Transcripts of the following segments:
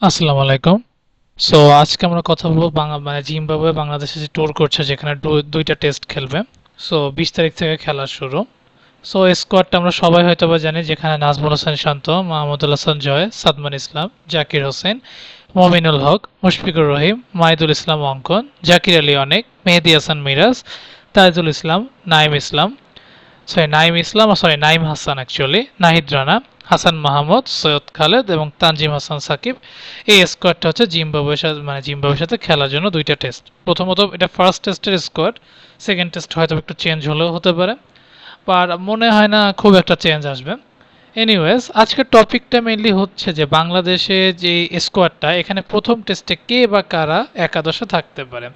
আসসালামু আলাইকুম। সো আজকে আমরা কথা বলবো জিম্বাবুয়ে বাংলাদেশে যে ট্যুর করছে, যেখানে দুইটা টেস্ট খেলবে। সো 20 তারিখ থেকে খেলা শুরু। সো স্কোয়াডটা আমরা সবাই হয়তো বা জানি, যেখানে নাজমুল হোসেন শান্ত, মাহমুদুল হাসান জয়, সাদমান ইসলাম, জাকির হোসেন, মমিনুল হক, মুশফিকুর রহিম, মাহিদুল ইসলাম অঙ্কন, জাকির আলী অনেক, মেহেদী হাসান মিরাজ, তাইজুল ইসলাম, নাইম ইসলাম, নাইম হাসান অ্যাকচুয়ালি, নাহিদ রানা, হাসান মাহমুদ, সৈয়দ খালেদ এবং তানজিম হাসান সাকিব। এই স্কোয়াডটা হচ্ছে জিম্বাবুয়ের সাথে খেলার জন্য দুইটা টেস্ট। প্রথমত এটা ফার্স্ট টেস্টের স্কোয়াড, সেকেন্ড টেস্ট হয়তো একটু চেঞ্জ হলেও হতে পারে, আর মনে হয় না খুব একটা চেঞ্জ আসবে। এনিওয়েজ, আজকের টপিকটা মেইনলি হচ্ছে যে বাংলাদেশে যে স্কোয়াডটা, এখানে প্রথম টেস্টে কে বা কারা একাদশে থাকতে পারে।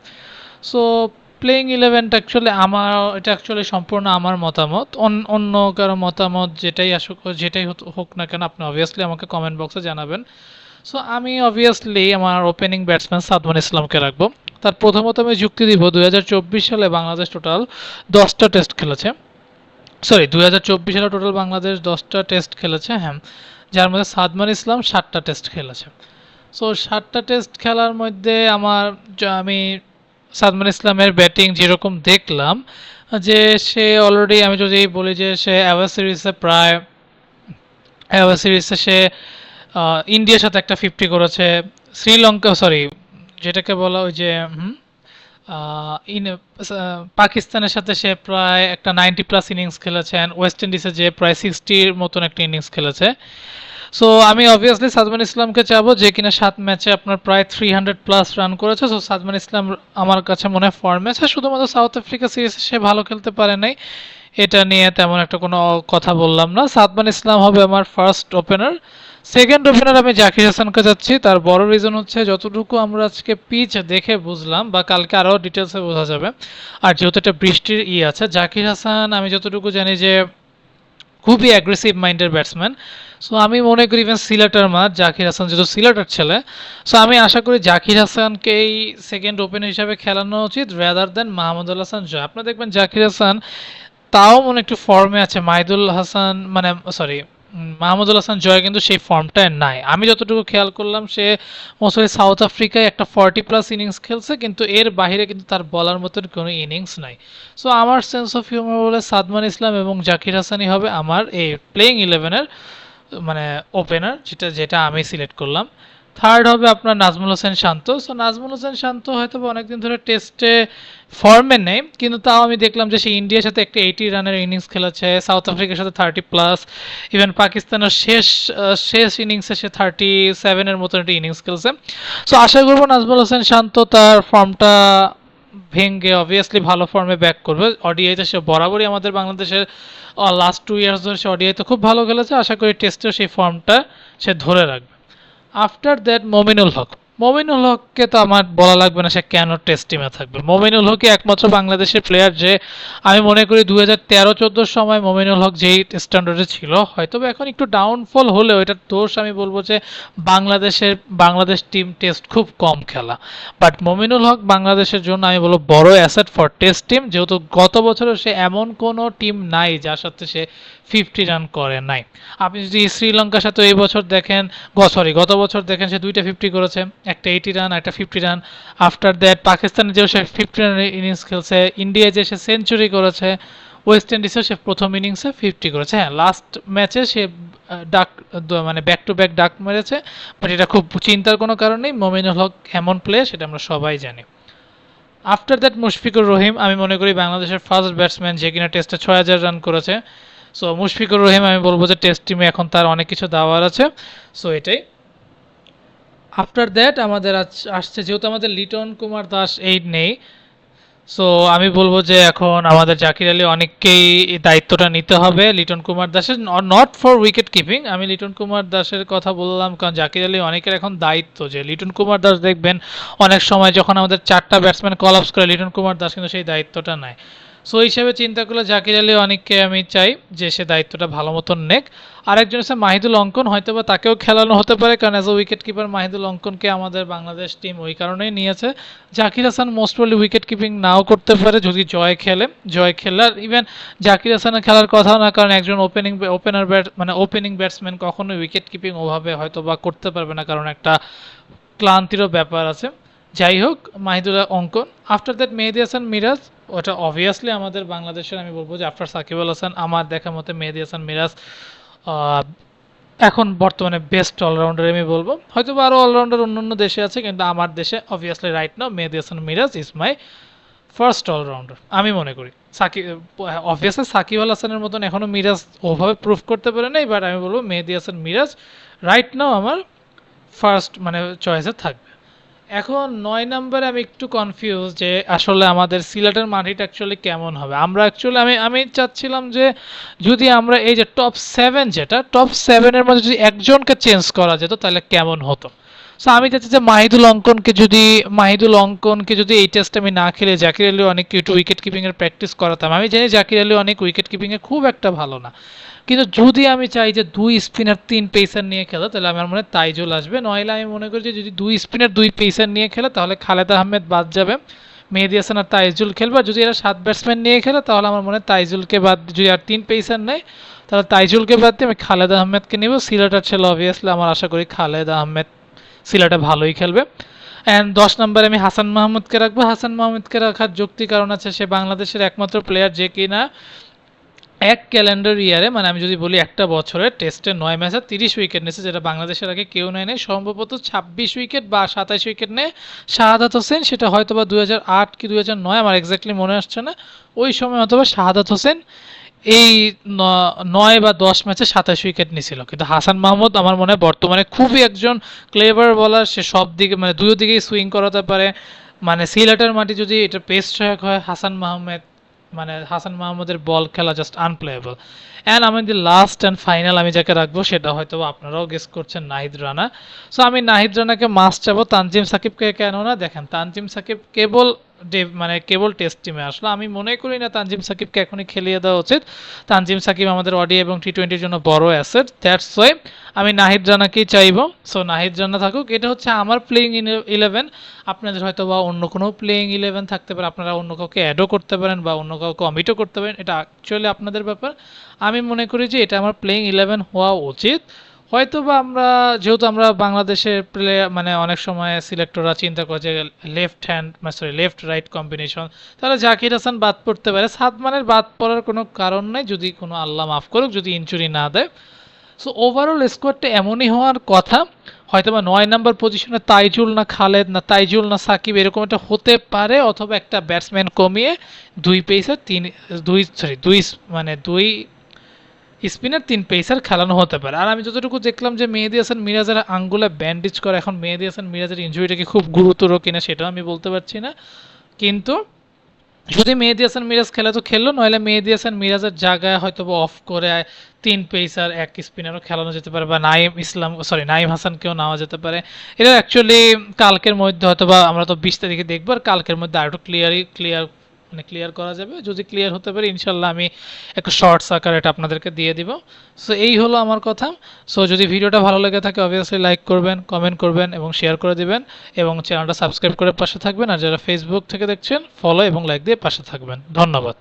সো প্লেইং ইলেভেনটা অ্যাকচুয়ালি সম্পূর্ণ আমার মতামত। অন্য কারো মতামত যেটাই আসুক, যেটাই হোক না কেন, আপনি অবভিয়াসলি আমাকে কমেন্ট বক্সে জানাবেন। সো আমি অবভিয়াসলি আমার ওপেনিং ব্যাটসম্যান সাদমান ইসলামকে রাখবো। তার প্রথমত আমি যুক্তি দিব, 2024 সালে বাংলাদেশ টোটাল 10টা টেস্ট খেলেছে। 2024 সালে টোটাল বাংলাদেশ 10টা টেস্ট খেলেছে, হ্যাঁ, যার মধ্যে সাদমান ইসলাম 7টা টেস্ট খেলেছে। সো 7টা টেস্ট খেলার মধ্যে আমি সাদমান ইসলামের ব্যাটিং যেরকম দেখলাম, যে সে অলরেডি, আমি যদি বলি যে সে অ্যাওয়ে সিরিজে সে ইন্ডিয়ার সাথে একটা 50 করেছে, শ্রীলঙ্কা, যেটাকে বলা ওই যে পাকিস্তানের সাথে সে প্রায় একটা 90+ ইনিংস খেলেছে, অ্যান্ড ওয়েস্ট ইন্ডিজে যে প্রায় 60-র মতন একটা ইনিংস খেলেছে। সো আমি অবভিয়াসলি সাদমান ইসলামকে চাবো, যে কিনা 7 ম্যাচে আপনার প্রায় 300+ রান করেছে। সো সাদমান ইসলাম আমার কাছে মনে হয় ফর্মে আছে। শুধুমাত্র সাউথ আফ্রিকা সিরিজে সে ভালো খেলতে পারে নাই, এটা নিয়ে তেমন একটা কোনো কথা বললাম না। সাদমান ইসলাম হবে আমার ফার্স্ট ওপেনার। সেকেন্ড ওপেনার আমি জাকির হাসানকে যাচ্ছি। তার বড় রিজন হচ্ছে, যতটুকু আমরা আজকে পিচ দেখে বুঝলাম, বা কালকে আরও ডিটেলসে বোঝা যাবে, আর যেহেতু একটা বৃষ্টির আছে, জাকির হাসান আমি যতটুকু জানি যে খুবই অ্যাগ্রেসিভ মাইন্ডের ব্যাটসম্যান। সো আমি মনে করি ইভেন সিলেটার মাঠ জাকির হাসান যেহেতু সিলেটার ছেলে, সো আমি আশা করি জাকির হাসানকেই সেকেন্ড ওপেনার হিসাবে খেলানো উচিত রাদার দেন মাহমুদুল হাসান জয়। আপনারা দেখবেন জাকির হাসান তাও মনে একটু ফর্মে আছে, মাহিদুল হাসান মানে সরি মাহমুদুল হাসান জয় কিন্তু সেই ফর্মটায় নাই। আমি যতটুকু খেয়াল করলাম, সে মোস্টলি সাউথ আফ্রিকায় একটা 40+ ইনিংস খেলছে, কিন্তু এর বাইরে কিন্তু তার বলার মতন কোনো ইনিংস নাই। সো আমার সেন্স অফ হিউমার বলে সাদমান ইসলাম এবং জাকির হাসানই হবে আমার এই প্লেইং ইলেভেনের মানে ওপেনার, যেটা যেটা আমি সিলেক্ট করলাম। থার্ড হবে আপনার নাজমুল হোসেন শান্ত। সো নাজমুল হোসেন শান্ত হয়তো অনেকদিন ধরে টেস্টে ফর্মে নেই, কিন্তু তাও আমি দেখলাম যে সে ইন্ডিয়ার সাথে একটা 80 রানের ইনিংস খেলেছে, সাউথ আফ্রিকার সাথে 30+, ইভেন পাকিস্তানের শেষ ইনিংসে সে 37-এর মতন একটা ইনিংস খেলছে। সো আশা করবো নাজমুল হোসেন শান্ত তার ফর্মটা ভেঙে অবভিয়াসলি ভালো ফর্মে ব্যাক করবে। ওডিআইতে সে বরাবরই আমাদের বাংলাদেশের লাস্ট 2 ইয়ার্স ধরে সে ওডিআইতে খুব ভালো খেলেছে, আশা করি টেস্টেও সেই ফর্মটা সে ধরে রাখবে। After that Mominul Haque. মমিনুল হককে তো আমার বলা লাগবে না সে কেন টেস্ট টিমে থাকবে। মমিনুল হকই একমাত্র বাংলাদেশের প্লেয়ার যে আমি মনে করি 2013-14 সময় মমিনুল হক যেই স্ট্যান্ডার্ডে ছিল, হয়তো এখন একটু ডাউনফল হলেও এটার দোষ আমি বলবো যে বাংলাদেশ টিম টেস্ট খুব কম খেলা। বাট মমিনুল হক বাংলাদেশের জন্য আমি বলবো বড় অ্যাসেট ফর টেস্ট টিম, যেহেতু গত বছরও সে এমন কোনো টিম নাই যার সাথে সে 50 রান করে নাই। আপনি যদি শ্রীলঙ্কার সাথে এই বছর দেখেন, গত বছর দেখেন, সে দুইটা 50 করেছে, একটা 80 রান, একটা 50 রান। আফটার দ্যাট পাকিস্তানে যেও সে 50 রানের ইনিংস খেলছে, ইন্ডিয়ায় যে সে সেঞ্চুরি করেছে, ওয়েস্ট ইন্ডিজেও সে প্রথম ইনিংসে 50 করেছে। হ্যাঁ, লাস্ট ম্যাচে সে ডাক মানে ব্যাক টু ব্যাক ডাক মেরেছে, বাট এটা খুব চিন্তার কোনো কারণ নেই। মমিনুল হক এমন প্লেয়ার, সেটা আমরা সবাই জানি। আফটার দ্যাট মুশফিকুর রহিম আমি মনে করি বাংলাদেশের ফার্স্ট ব্যাটসম্যান, যে কিনা টেস্টে 6000 রান করেছে। সো মুশফিকুর রহিম আমি বলবো যে টেস্ট টিমে এখন তার অনেক কিছু দেওয়ার আছে। সো এটাই। আফটার দ্যাট আমাদের আসছে, যেহেতু আমাদের লিটন কুমার দাস এই নেই, সো আমি বলবো যে এখন আমাদের জাকির আলী অনেককেই এই দায়িত্বটা নিতে হবে লিটন কুমার দাসের। নট ফর উইকেট কিপিং, আমি লিটন কুমার দাসের কথা বললাম কারণ জাকির আলী অনেকের এখন দায়িত্ব, যে লিটন কুমার দাস দেখবেন অনেক সময় যখন আমাদের 4টা ব্যাটসম্যান কলাপস করে, লিটন কুমার দাস কিন্তু সেই দায়িত্বটা নেয়। সো এই হিসাবে চিন্তা করলে জাকির আলী অনেককে আমি চাই যে সে দায়িত্বটা ভালো মতন নেক। আরেকজন আছে মাহিদুল অঙ্কন, হয়তোবা তাকেও খেলানো হতে পারে, কারণ as a wicket keeper Mahidul অঙ্কনকে আমাদের বাংলাদেশ টিম ওই কারণেই নিয়েছে। Zakir Hasan most probably wicket keeping now করতে পারে যদি জয় খেলে, জয় খেলার ইভেন জাকির হাসানের খেলার কথা না, কারণ একজন ওপেনার মানে ওপেনিং ব্যাটসম্যান কখনোই উইকেট কিপিং ওভাবে হয়তো বা করতে পারবে না, কারণ একটা ক্লান্তিরও ব্যাপার আছে। যাই হোক, মাহিদুল অঙ্কন। আফটার দ্যাট মেহেদী হাসান মিরাজ, ওটা অবভিয়াসলি আমাদের বাংলাদেশের আমি বলবো যে আফটার সাকিব আল হাসান আমার দেখা মতে মেহেদী হাসান মিরাজ আহ, এখন বর্তমানে বেস্ট অলরাউন্ডার আমি বলবো। হয়তো বা আরও অলরাউন্ডার অন্য অন্য দেশে আছে, কিন্তু আমার দেশে obviously right now Mehedi Hasan Miraz is my first allrounder আমি মনে করি। সাকিব, অবভিয়াসলি সাকিব আল হাসানের মতন এখনও মিরাজ ওভাবে প্রুফ করতে পারে নাই, বাট আমি বলবো মেহেদী হাসান মিরাজ রাইট নাও আমার ফার্স্ট মানে চয়েসে থাকবে। এখন ৯ নম্বরে আমি একটু কনফিউজ যে আসলে আমাদের সিলেটের মাটিটা অ্যাকচুয়ালি কেমন হবে। আমরা অ্যাকচুয়ালি আমি চাচ্ছিলাম যে যদি আমরা এই যে টপ 7, যেটা টপ 7-এর মধ্যে যদি একজনকে চেঞ্জ করা যেত তাহলে কেমন হতো। সো আমি চাচ্ছি যে মাহিদুল অঙ্কনকে যদি এই টেস্ট আমি না খেলে জাকির আলী অনেক একটু উইকেট কিপিংয়ের প্র্যাকটিস করাতাম। আমি জানি জাকির আলী অনেক উইকেট কিপিংয়ে খুব একটা ভালো না, কিন্তু যদি আমি চাই যে 2 স্পিনার 3 পেসার নিয়ে খেলা, তাহলে আমার মনে হয় তাইজুল আসবে। নইলে আমি মনে করি যে যদি 2 স্পিনার 2 পেসার নিয়ে খেলে তাহলে খালেদ আহমেদ বাদ যাবে, মেহেদী হাসান আর তাইজুল খেলবে। আর যদি এরা 7 ব্যাটসম্যান নিয়ে খেলে তাহলে আমার মনে হয় তাইজুলকে বাদ, যদি আর 3 পেসার নেয় তাহলে তাইজুলকে বাদ দিয়ে আমি খালেদ আহমেদকে নেব। সিলেটার ছেলে অবভিয়াসলি আমার আশা করি খালেদ আহমেদ সিলেটে ভালোই খেলবে। অ্যান্ড 10 নম্বরে আমি হাসান মাহমুদকে রাখবো। হাসান মাহমুদকে রাখার যুক্তি কারণ আছে, সে বাংলাদেশের একমাত্র প্লেয়ার যে কিনা এক ক্যালেন্ডার ইয়ারে, মানে আমি যদি বলি একটা বছরে টেস্টে 9 ম্যাচে 30 উইকেট নিয়েছে, যেটা বাংলাদেশের আগে কেউ নেয় নাই। সম্ভবত 26 উইকেট বা 27 উইকেট নেয় শাহাদাত হোসেন, সেটা হয়তো বা 2008 কি 2009 আমার এক্স্যাক্টলি মনে আসছে না। ওই সময় অথবা শাহাদাত হোসেন এই 9 বা 10 ম্যাচে 27 উইকেট নিয়েছিল। কিন্তু হাসান মাহমুদ আমার মনে হয় বর্তমানে খুবই একজন ক্লেভার বলার, সে সব দিকে মানে দুই দিকেই সুইং করাতে পারে। মানে সিলেটের মাটি যদি এটা পেস সহায়ক হয়, হাসান মাহমুদের বল খেলা জাস্ট আনপ্লেয়েবল। অ্যান্ড আমি দি লাস্ট অ্যান্ড ফাইনাল আমি যাকে রাখবো সেটা হয়তো আপনারাও গেস করছেন, নাহিদ রানা। সো আমি নাহিদ রানাকে মাস্ট চাবো, তানজিম সাকিবকে কেন না। দেখেন তানজিম সাকিব কেবল টেস্ট টিমে আসলো, আমি মনে করি না তানজিম সাকিবকে এখনই খেলিয়ে দেওয়া উচিত। তানজিম সাকিব আমাদের ওডিআই এবং টি20-র জন্য বড় অ্যাসেট, দ্যাটস ওয়াই আমি নাহিদ রানাকেই চাইবো। সো নাহিদ রানা থাকুক, এটা হচ্ছে আমার প্লেইং 11। আপনাদের হয়তো বা অন্য কোনো প্লেইং 11 থাকতে পারে, আপনারা অন্য কাউকে অ্যাডও করতে পারেন বা অন্য কাউকে অমিটও করতে পারেন, এটা অ্যাকচুয়ালি আপনাদের ব্যাপার। আমি মনে করি যে এটা আমার প্লেইং 11 হওয়া উচিত। হয়তো বা আমরা যেহেতু আমরা বাংলাদেশের প্লেয়ার, মানে অনেক সময় সিলেক্টররা চিন্তা করে যে লেফট রাইট কম্বিনেশন, তাহলে জাকির হাসান বাদ পড়তে পারে। সাদমানের বাদ পড়ার কোনো কারণ নাই যদি কোনো আল্লাহ মাফ করুক, যদি ইনজুরি না দেয়। সো ওভারঅল স্কোয়াডটা এমনই হওয়ার কথা। হয়তোবা 9 নম্বর পজিশনে তাইজুল না খালেদ, না তাইজুল না সাকিব, এরকম একটা হতে পারে, অথবা একটা ব্যাটসম্যান কমিয়ে 2 পেসার 2 স্পিনার 3 পেসার খেলানো হতে পারে। আর আমি যতটুকু দেখলাম যে মেহেদী হাসান মিরাজের আঙ্গুলে ব্যান্ডেজ করে, এখন মেহেদী হাসান মিরাজের ইনজুরিটা কি খুব গুরুতর কিনা সেটাও আমি বলতে পারছি না। কিন্তু যদি মেহেদী হাসান মিরাজ খেলে তো খেললো, নইলে মেহেদী হাসান মিরাজের জায়গায় হয়তো অফ করে 3 পেসার 1 স্পিনারও খেলানো যেতে পারে, বা নাইম হাসানকেও নেওয়া যেতে পারে। এটা অ্যাকচুয়ালি কালকের মধ্যে হয়তো বা আমরা তো 20 তারিখে দেখবো, আর কালকের মধ্যে আরেকটু ক্লিয়ার করা যাবে। যদি ক্লিয়ার হতে পারে ইনশাল্লাহ আমি একটু শর্টস আকারে এটা আপনাদেরকে দিয়ে দিব। সো এই হলো আমার কথা। সো যদি ভিডিওটা ভালো লেগে থাকে অবভিয়াসলি লাইক করবেন, কমেন্ট করবেন এবং শেয়ার করে দিবেন, এবং চ্যানেলটা সাবস্ক্রাইব করে পাশে থাকবেন। আর যারা ফেসবুক থেকে দেখছেন ফলো এবং লাইক দিয়ে পাশে থাকবেন। ধন্যবাদ।